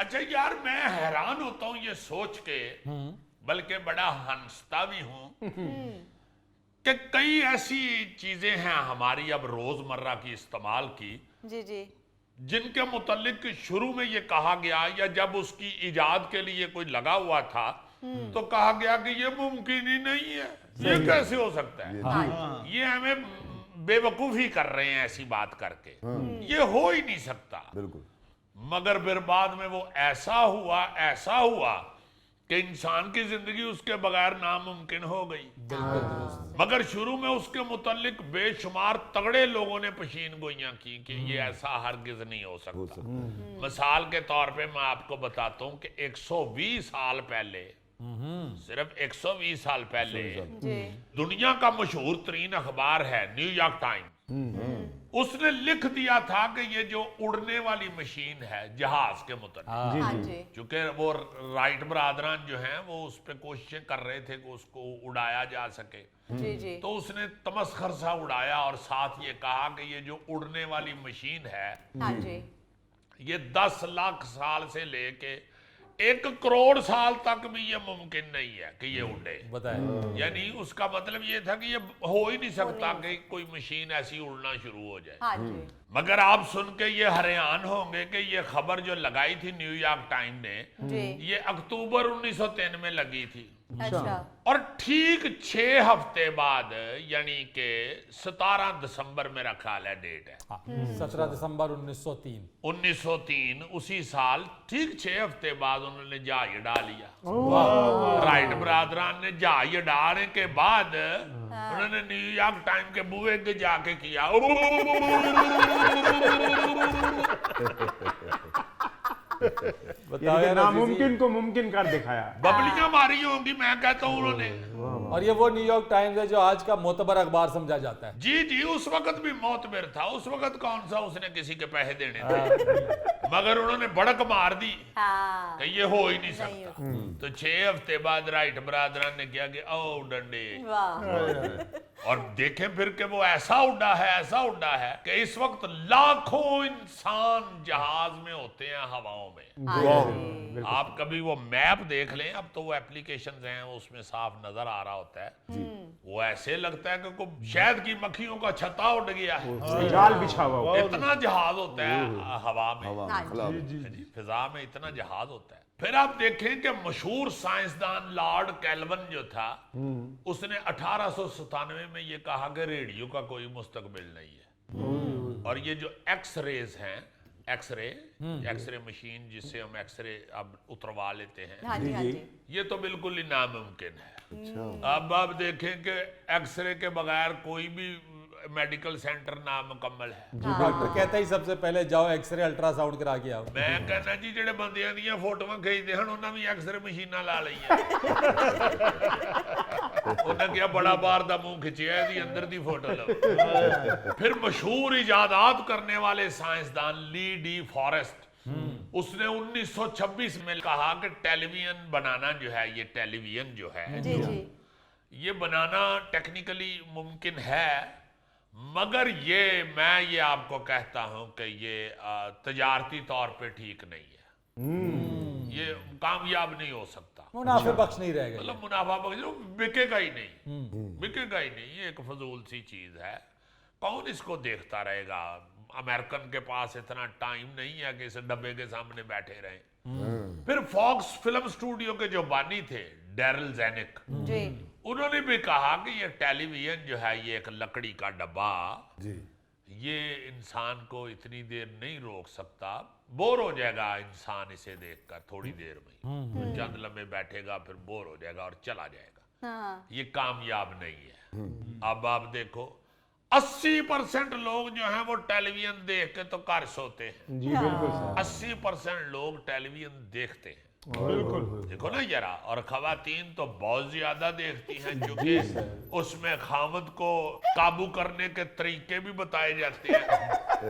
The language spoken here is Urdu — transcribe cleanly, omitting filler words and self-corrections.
اچھا یار میں حیران ہوتا ہوں یہ سوچ کے، بلکہ بڑا ہنستا بھی ہوں کہ کئی ایسی چیزیں ہیں ہماری اب روزمرہ کی استعمال کی جی جی جن کے متعلق شروع میں یہ کہا گیا یا جب اس کی ایجاد کے لیے کوئی لگا ہوا تھا تو کہا گیا کہ یہ ممکن ہی نہیں ہے، یہ کیسے ہو سکتا ہے، یہ ہمیں بے وقوفی کر رہے ہیں ایسی بات کر کے، یہ ہو ہی نہیں سکتا۔ بالکل مگر پھر بعد میں وہ ایسا ہوا کہ انسان کی زندگی اس کے بغیر ناممکن ہو گئی۔ مگر شروع میں اس کے متعلق بے شمار تگڑے لوگوں نے پشین گوئیاں کی کہ یہ ایسا ہرگز نہیں ہو سکتا۔ مثال کے طور پہ میں آپ کو بتاتا ہوں کہ 120 سال پہلے، صرف 120 سال پہلے دنیا کا مشہور ترین اخبار ہے نیو یارک ٹائم، اس نے لکھ دیا تھا کہ یہ جو اڑنے والی مشین ہے جہاز کے متعلق، چونکہ وہ رائٹ برادران جو ہیں وہ اس پہ کوششیں کر رہے تھے کہ اس کو اڑایا جا سکے، تو اس نے تمسخر سا اڑایا اور ساتھ یہ کہا کہ یہ جو اڑنے والی مشین ہے یہ 10 لاکھ سال سے لے کے 1 کروڑ سال تک بھی یہ ممکن نہیں ہے کہ یہ اڑے۔ یعنی اس کا مطلب یہ تھا کہ یہ ہو ہی نہیں سکتا کہ کوئی مشین ایسی اڑنا شروع ہو جائے۔ مگر آپ سن کے یہ حیران ہوں گے کہ یہ خبر جو لگائی تھی نیو یارک ٹائم نے، یہ اکتوبر 1903 میں لگی تھی، اور ٹھیک 6 ہفتے بعد یعنی کہ 17 دسمبر میرا خیال ہے ڈیٹ ہے، 17 دسمبر 1903 اسی سال ٹھیک 6 ہفتے بعد انہوں نے جہاز اڑا لیا۔ رائٹ برادران نے جہاز اڑانے کے بعد انہوں نے نیو یارک ٹائم کے بوئے کے جا کے کیا ناممکن کو ممکن کر دکھایا، ببلیاں ماری ہوں گی میں کہتا ہوں انہوں نے۔ اور یہ وہ نیو یارک ٹائمز ہے جو آج کا معتبر اخبار سمجھا جاتا ہے۔ جی اس وقت بھی معتبر تھا، اس وقت کون سا اس نے کسی کے پیسے دینے تھے، مگر انہوں نے بڑک مار دی کہ یہ ہو ہی نہیں سکتا۔ تو 6 ہفتے بعد رائٹ برادران نے کیا کہ او ڈنڈے، اور دیکھیں پھر کہ وہ ایسا اڈا ہے کہ اس وقت لاکھوں انسان جہاز میں ہوتے ہیں ہواؤں میں۔ آپ کبھی وہ میپ دیکھ لیں، اب تو وہ اپلیکیشنز ہیں اس میں صاف نظر آ رہا ہوتا ہے، وہ ایسے لگتا ہے کہ کوئی شہد کی مکھیوں کا چھتا اڑ گیا ہے، جال بچھا ہوا، اتنا جہاز ہوتا ہے ہوا میں، فضا میں اتنا جہاز ہوتا ہے۔ پھر آپ دیکھیں کہ مشہور سائنسدان لارڈ کیلون جو تھا، اس نے 1897 میں یہ کہا کہ ریڈیو کا کوئی مستقبل نہیں ہے، اور یہ جو ایکس ریز ہیں، ایکس رے مشین جس سے ہم ایکس رے اب اتروا لیتے ہیں، یہ تو بالکل ہی ناممکن ہے۔ اب آپ دیکھیں کہ ایکس رے کے بغیر کوئی بھی میڈیکل سینٹر نامکمل ہے۔ ڈاکٹر کہتا ہی سب سے پہلے جاؤ ایکس رے الٹرا ساؤنڈ کرا کے آؤ۔ میں کہنا جی جڑے بندیاں دیاں فوٹویں کھینچتے ہیں انہوں نے بھی ایکس رے مشیناں لا لی ہیں، انہوں نے کیا بڑا بار دا منہ کھچیا ہے دی اندر دی فوٹو لو۔ پھر مشہور ایجادات کرنے والے سائنسدان لی ڈی فارسٹ، اس نے 1926 میں کہا کہ ٹیلی ویژن بنانا جو ہے، یہ ٹیلی ویژن جو ہے یہ بنانا ٹیکنیکلی ممکن ہے، مگر میں آپ کو کہتا ہوں کہ یہ تجارتی طور پہ ٹھیک نہیں ہے، یہ کامیاب نہیں ہو سکتا، منافع بخش نہیں رہے گا، مطلب منافع بخش بکے گا ہی نہیں، یہ ایک فضول سی چیز ہے، کون اس کو دیکھتا رہے گا؟ امریکن کے پاس اتنا ٹائم نہیں ہے کہ اس ڈبے کے سامنے بیٹھے رہیں۔ پھر فاکس فلم اسٹوڈیو کے جو بانی تھے ڈیرل زینک، انہوں نے بھی کہا کہ یہ ٹیلی ویژن جو ہے یہ ایک لکڑی کا ڈبہ، یہ انسان کو اتنی دیر نہیں روک سکتا، بور ہو جائے گا انسان اسے دیکھ کر تھوڑی دیر میں، چند لمحے بیٹھے گا پھر بور ہو جائے گا اور چلا جائے گا، یہ کامیاب نہیں ہے۔ اب آپ دیکھو 80% لوگ جو ہیں وہ ٹیلی ویژن دیکھ کے تو گھر سوتے ہیں، 80% لوگ ٹیلی ویژن دیکھتے ہیں، دیکھو نا ذرا، اور خواتین تو بہت زیادہ دیکھتی ہیں کیونکہ اس میں خامد کو قابو کرنے کے طریقے بھی بتائے جاتے ہیں۔